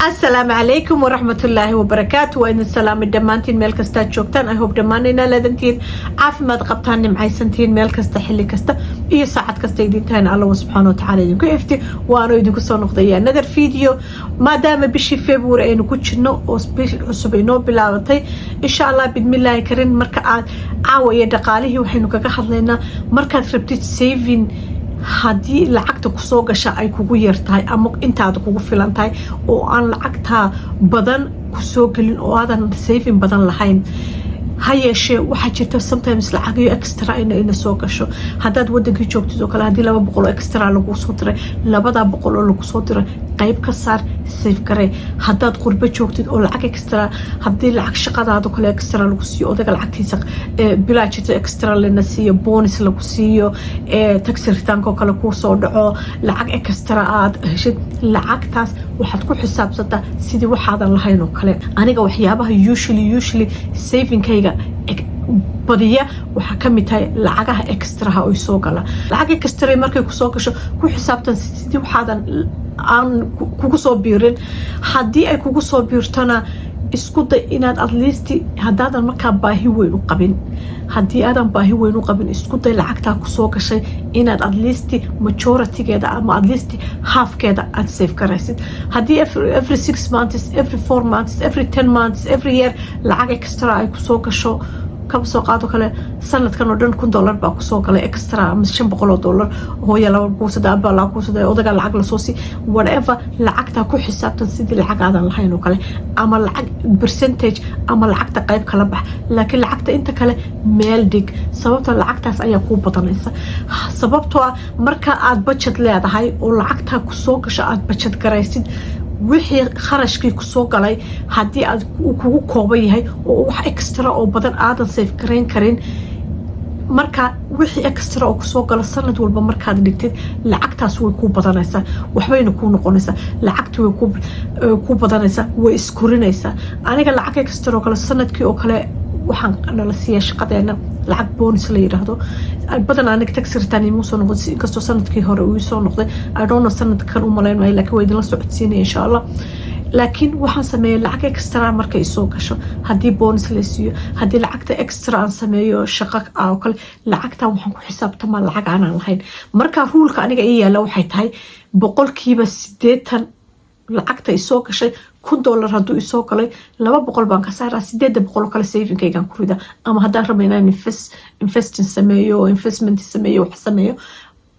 السلام عليكم ورحمة الله وبركاته وإن السلام الدمانتين ميل كستا جوجتان I hope دمانينا لدنتين عافماد قبطان معيسنتين ميل كستا حلي كستا إيه ساعة كستا يدينتين الله سبحانه وتعالى يدينكو إفتي وانو يدينكو سو نقضية نذر فيديو ما دام بشي فيبور أينو كوتشنو وسبينو بلاوتي إن شاء الله بإذن الله كرين مركا عاوية دقاليه وحينو كاكا لنا مركا ربتيت سيفين haddii lacagta ku soo gasha ay kugu yartahay ama intaada kugu filan tahay oo aan lacagta badan ku soo galin oo aadan saving badan lahayn ha yeeshee waxaa jirta sometimes lacagayo extra ina soo gasho haddaad wadankii joogtid oo kale haddii 200 extra lagu soo diray 200 oo lagu soo diray qayb ka saar save garee haddaad qurbo joogtid oo lacag extra haddii lacag shaqadaada kale extra lagu siiyo odaga lacagtiisa bilaajita extra lana siiyo bonus lagu siiyo taxi return oo kale ku soo dhaco lacag extra aad heshid lacagtaas waxaad ku xisaabsataa sidii waxaadan lahayn oo kale aniga waxyaabaha usually saving kayga badiya waxa kamid tahay lacagaha extra oo soo gala lacag extra markay ku soo gasho ku xisaabtan sidii waxaadan aan kugu soo biirin haddii ay kugu soo biirtana isku day inaad at least haddaadan markaa baahi weyn u qabin haddii aadan baahi weyn u qabin isku day lacagtaa ku soo gashay inaad at least majoritygeeda ama at least halfkeeda aad save garaysid haddii every 6 months every 4 months every 10 months every year lacag extra ay ku soo gasho kaba soo qaado kale sanadkan oo dhan $1,000 baa ku soo galay extra ama $500 hooyo laba kuusada aba la kuusada odaga lacag la soo si whatever lacagta ku xisaabtan sidii lacag aadan lahayn oo kale ama lacag percentage ama lacagta qayb kala bax laakiin lacagta inta kale meel dig sababta lacagtaas ayaa ku badanaysa sababtoo marka aad budget leedahay oo lacagta ku soo gasho aad budget garaysid wixii kharashkii ku soo galay haddii aad kugu kooban yahay oo wax extra oo badan aadan save gareyn karin marka wixii extra oo ku soo gala sanad walba markaad dhigtid lacagtaas way ku badanaysaa waxbayna ku noqonaysaa lacagtu way ku badanaysaa way iskorinaysaa aniga lacag extra oo kale sanadkii oo kale waxaan nala siiyaa shaqadeena lacag bonus la yiraahdo badan aniga taxi return imu soo noqday inkastoo sanadkii hore uu soo noqday I don't know sanadkan u malayn maayo laakiin way idin la socodsiinaya insha Allah laakiin waxaan sameeyay lacag extra markay soo gasho haddii bonus la siiyo haddii lacagta extra aan sameeyo shaqo oo kale lacagta waxaan ku xisaabtamaa lacag aan lahayn marka ruulka aniga ii yaala waxay tahay 80% lacagta ay soo gashay $1,000 hadduu isoo galay 200 baan ka saaraa 800 kale saving kaygaan ku rida ama haddaan rabo inaan investing sameeyo investment sameeyo wax sameeyo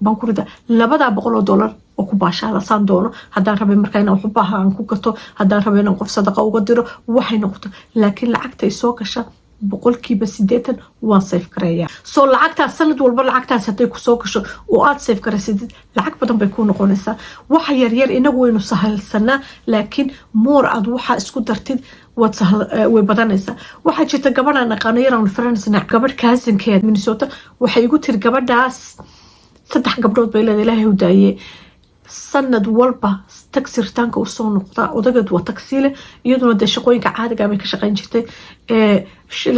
baan ku rida $200 oo ku baashaala saan doono haddaan rabo markaa inaan wax u baahan ku gato haddaan rabo inaan qof sadaqa uga diro waxay noqoto laakiin lacagta ay soo gasha 80% waan save gareeyaa soo lacagtaas sanad walba lacagtaas haday ku soo gasho oo aad save garaysid lacag badan bay ku noqonaysaa waxa yar inagu waynu sahalsanaa laakiin moor aad waxa isku dartid way badanaysaa waxa jirta gabadhan aqaano yaraan friends gabadh cousinkeed Minnesota waxay igu tiri gabadhaas 3 gabdhood bay leedahay Ilaahay u daayay sanad walba taxi return ka soo noqda odageed waa taxile iyaduna shaqooyinka caadiga ah bay ka shaqeyn jirtay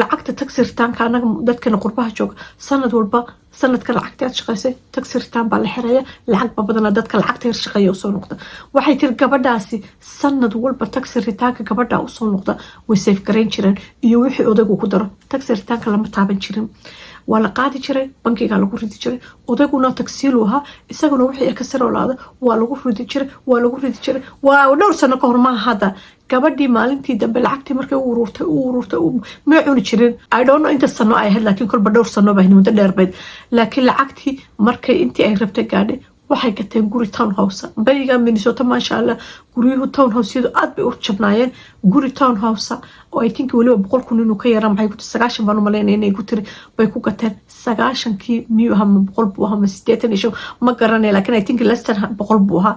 lacagta taxi return ka anaga dadkana qurbaha jooga sanad walba sanadka lacagta aad shaqeysay taxi return baa la xiraya lacag badan dadka lacagta yar shaqeeyo soo noqda waxay tir gabadhaasi sanad walba taxi return ka gabadha soo noqda way save gareyn jireen iyo wixii odagu ku daro taxi return ka lama taaban jirin waa la qaadi jiray bankiga lagu ridi jiray odaguna taksiilu ahaa isaguna wixii ka saroolaada waa lagu ridi jiray waa dhowr sano ka hor ma hada gabadhii maalintii dambe lacagtii markay u ururtay ma cuni jirin I don't know inta sano ay ahayd laakiin kolba dhowr sano baa muddo dheer bayd laakiin lacagtii markay intii ay rabtay gaadhay waxay gateen guri townhouse bariga Minnesota ma sha Allah guriyuhu townhouse aad bay u jabnaayeen guri townhouse oo I think waliba 100,000 inuu ka yaraa maxay ku 90 baan u maleynaa inay ku tiri bay ku gateen 90kii miyuu aha 100 buu aha 80 ma garanay laakiin I think less than 100 buu aha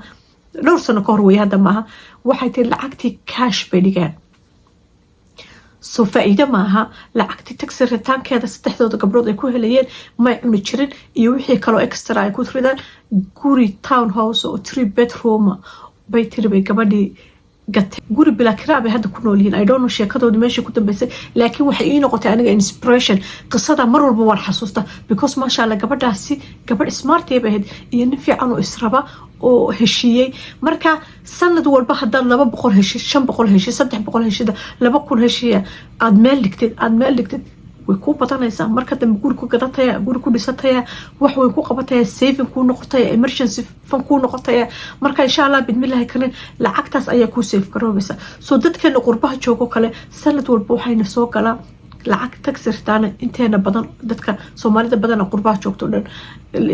dhowr sano ka hor way hadda maaha waxay tii lacagtii cash bay dhigaan soo faa'iido maaha lacagtii taxi return-keeda 3 gabdhood ay ku helayeen ma cuni jirin iyo wixii kale extra ay ku ridaan guri townhouse oo 3 bedroom bay tiri bay gabadhii gatay guri bilaa kiraa bay hadda ku nool yihiin I don't know sheekadooda meesha ku dambeysay laakiin waxay ii noqotay aniga inspiration qisada mar walba waan xasuusta because maasha Allah gabadhaasi gabadh smart ay ahayd iyo nin fiican oo israba oo heshiiyey marka sanad walba haddaad 200 heshid 500 heshid 300 heshid 2,000 heshiya aad meel dhigtid way ku badanaysaa marka dambe guri ku gadataya guri ku dhisataya wax way ku qabataya saving ku noqotaya emergency fund ku noqotaya marka insha Allah bidmillahi karin lacagtaas ayaa ku save garoobaysa soo dadkeena qurbaha joogo kale sanad walba waxayna soo galaa lacag tax return inteena badan dadka Soomaalida badan qurbaha joogto dhan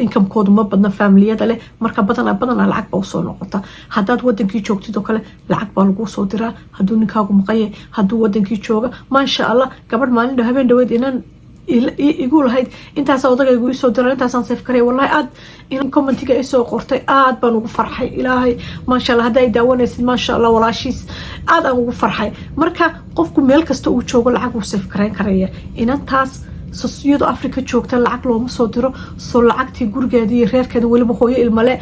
income koodu ma badna familiyada leh marka badan lacag baa soo noqota hadaad wadankii joogtid oo kale lacag baa lagu soo diraa haduu ninkaagu maqay haduu wadankii jooga ma sha Allah gabadh maalin habeen dhaweed inaan igu lahayd intaas odagaygu isoo diray intaasaan save karay wallahi aad in commentiga ay soo qortay aad baan ugu farxay ilaahay ma sha Allah haday daawanaysid ma sha Allah walaashiis aad aan ugu farxay marka qofku meel kasta uu joogo lacag uu save karaya inantaas sosiyada Afrika joogta lacag looma soo diro soo lacagtii gurigeeda iyo reerkeeda waliba hooyo ilmale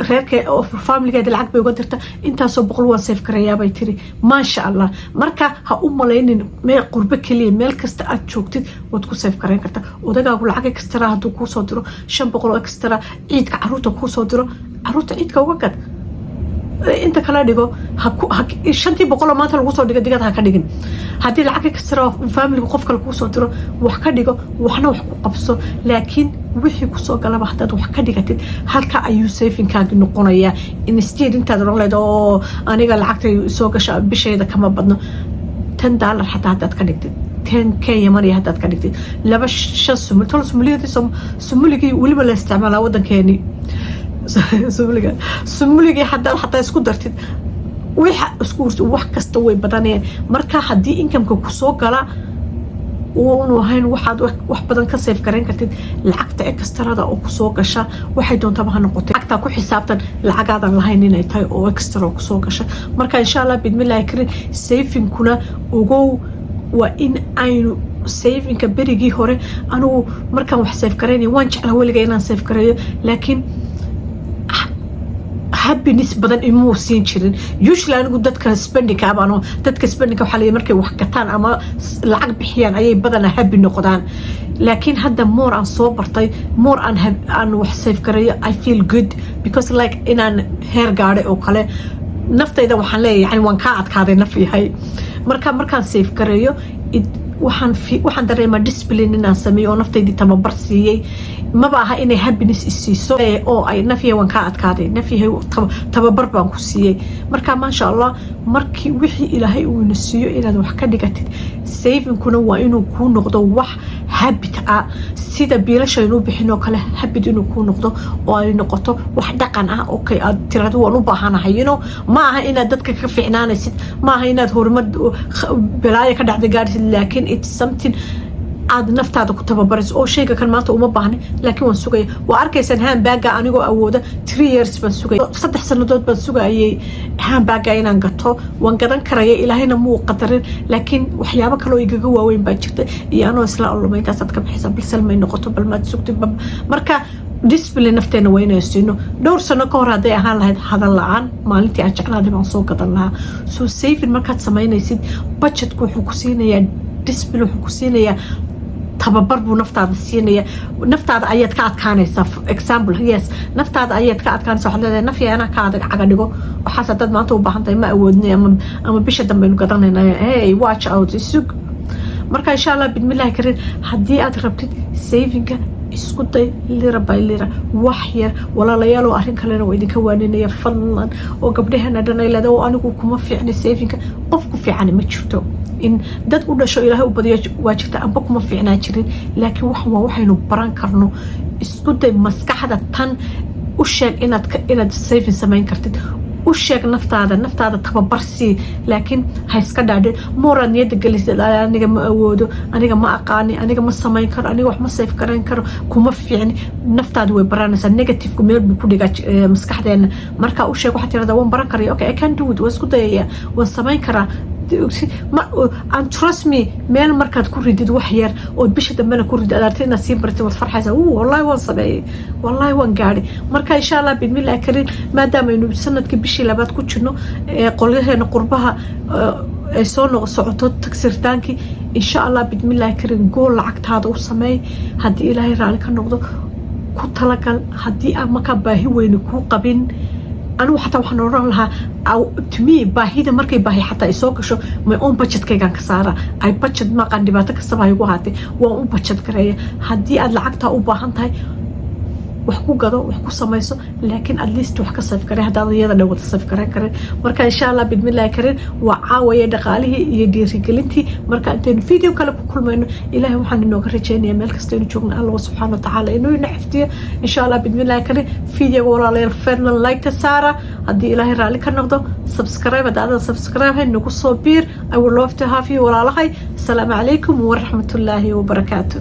reerka oo family-geeda lacag bay uga dirta intaasoo boqol waa save karayaa bay tiri ma sha Allah marka ha u malaynin meel qurba kaliya meel kasta aad joogtid waad ku save karayn kartaa odagaagu lacag extra haduu ku soo diro 500 extra ciidka caruurta ku soo diro caruurta ciidka uga gad inta kala dhigo shantii boqol maanta lagu soo dhigo digada ha ka dhigin hadii lacag extra family qof kale ku soo diro wax ka dhigo waxna wax ku qabso laakiin wixii ku soo galaba hadaad wax ka dhigatid halka ayuu saving kaaga noqonaya instead intaad rogleedo aniga lacagtay soo gasha bishayda kama badno $10 hatta hadaad ka dhigtid 10k yamani hadaad ka dhigtid laba shan sumuligi waliba la isticmaalaa wadankeeni sumuliga hadaa isku dartid wax kasta way badaneen marka hadii income-ka ku soo gala oo ahayn waxaad wax badan ka save garan kartid lacagta extra-da oo ku soo gasha waxay doontaa ha noqotay lacagta ku xisaabtan lacagaadan lahayn inay tahay oo extra ku soo gasha marka insha Allah bidmillahi karin saving kuna ugu waa in aynu saving ka berigii hore anigu markaan wax save gareynay waan jeclaa waliga inaan save gareeyo laakiin happiness badan imu siin jirin usually anigu dadka spending abano dadka spending waxa la markay wax gataan ama lacag bixiyaan ayay badan happy noqdaan laakiin hadda more aan soo bartay more aan wax save gareeyo I feel good because like inaan heer gaadhay oo kale naftayda waxaan leeyahay waan ka adkaaday naf yahay markaan save gareeyo waxaan dareemaa discipline inaan sameeyo oo naftaydi tababar siiyay maba aha inay happiness isiiso oo ay nafiyay waan ka adkaaday nafiyay tababar baan ku siiyay marka ma sha Allah markii wixii Ilaahay uu ina siiyo inaad wax ka dhigatid saving kuna waa inuu ku noqdo wax habit ah sida biilasha inuu bixino kale habit inuu ku noqdo oo ay noqoto wax dhaqan ah oo kay aad tirado waan u baahanahay ma aha inaad dadka ka fiicnaanaysid ma aha inaad horumar bilaaya ka dhacday gaarsid laakiin it's something aad naftaada ku tababarayso oo shayga kan maanta uma baahnin laakiin waan sugay waa arkaysan handbag anigoo awooda 3 years baan sugay 3 sanadood baan sugayay handbag inaan gato waan gadan karaya ilaahayna muu qadarin laakiin waxyaabo kale oo igaga waaweyn baa jirta iyo anoo isla ulumayntaas aad ka bixisa balsal may noqoto bal maad sugtay marka discipline nafteena waa inay siino dhowr sano ka hor haday ahaan lahayd hadal la'aan maalintii aan jeclaaday baan soo gadan lahaa so saving markaad samaynaysid budgetku wuxuu ku siinayaa discipline wuxuu ku siinayaa tababar buu naftaada siinaya naftaada ayaad ka adkaanaysaa example yes naftaada ayaad ka adkaanaysaa waxa leedahay nafya ana ka adag caga dhigo waxa dad maanta u baahan tahay ma awoodnay ama bisha dambe inu gadanayna hey watch out isug marka insha Allah bidmillahi karin hadii aad rabtid saving isku day lira by lira wax yar walaalayaal oo arrin kale oo idinka waaninaya fadlan oo gabdhaheena dhanayleedo oo anigu kuma fiicna saving qofku fiican ma jirto in dad u dhasho Ilaahay u badiyo waa jirta amba kuma fiicnaa jirin laakiin waxaynu baran karno isku day maskaxda tan u sheeg inaad saving samayn kartid u sheeg naftaada tababar si laakiin ha iska dhaadhin moorad niyada galisay aniga ma awoodo aniga ma aqaani aniga ma samayn karo aniga wax ma save garan karo kuma fiicni naftaada way baranaysaa negative ku meel ku dhiga maskaxdeena marka u sheeg waxa tirada waan baran karaa okay I can do it waan isku dayaya waan samayn karaa and trust me meel markaad ku ridid wax yar ood bisha dambena ku ridid adartay inaad sii bartay waad farxaysaa wallahi waan sameeyey wallahi waan gaadhay marka insha allah bidmillahi kariim maadaama aynu sanadkii bishii labaad ku jirno qolyaheena qurbaha ay soo socoto tagsirtaankii insha allah bidmillahi kariim gool lacagtaada u sameey haddii ilaahay raali ka noqdo ku talagal haddii aan markaa baahi weyne kuu qabin anigu xataa waxaan oran lahaa to me baahida markay baahi xataa ay soo gasho my own budgetkaygaan ka saara ay budget maqan dhibaato kastaba ay ugu haatay waan u budget gareeya haddii aad lacagtaa u baahan tahay wax ku gado wax ku samayso laakiin at least wax ka saf garay haddaad iyada dhan wada saf garan karin marka insha allah bidmillahi kariim waa caawaya dhaqaalihii iyo dhiirigelintii marka intaynu video kale ku kulmayno ilaahay waxaan inooga rajaynayaa meel kasta inuu joogno allah subxaana watacaala inuu ina xifdiyo insha allah bidmillahi kariim videoga walaalayaal fadlan like ta saara haddii ilaahay raalli ka noqdo subscribe haddaad subscribe hay nagu soo biir I would love to have you walaalahay asalaamu calaykum waraxmatullaahi wabarakaatu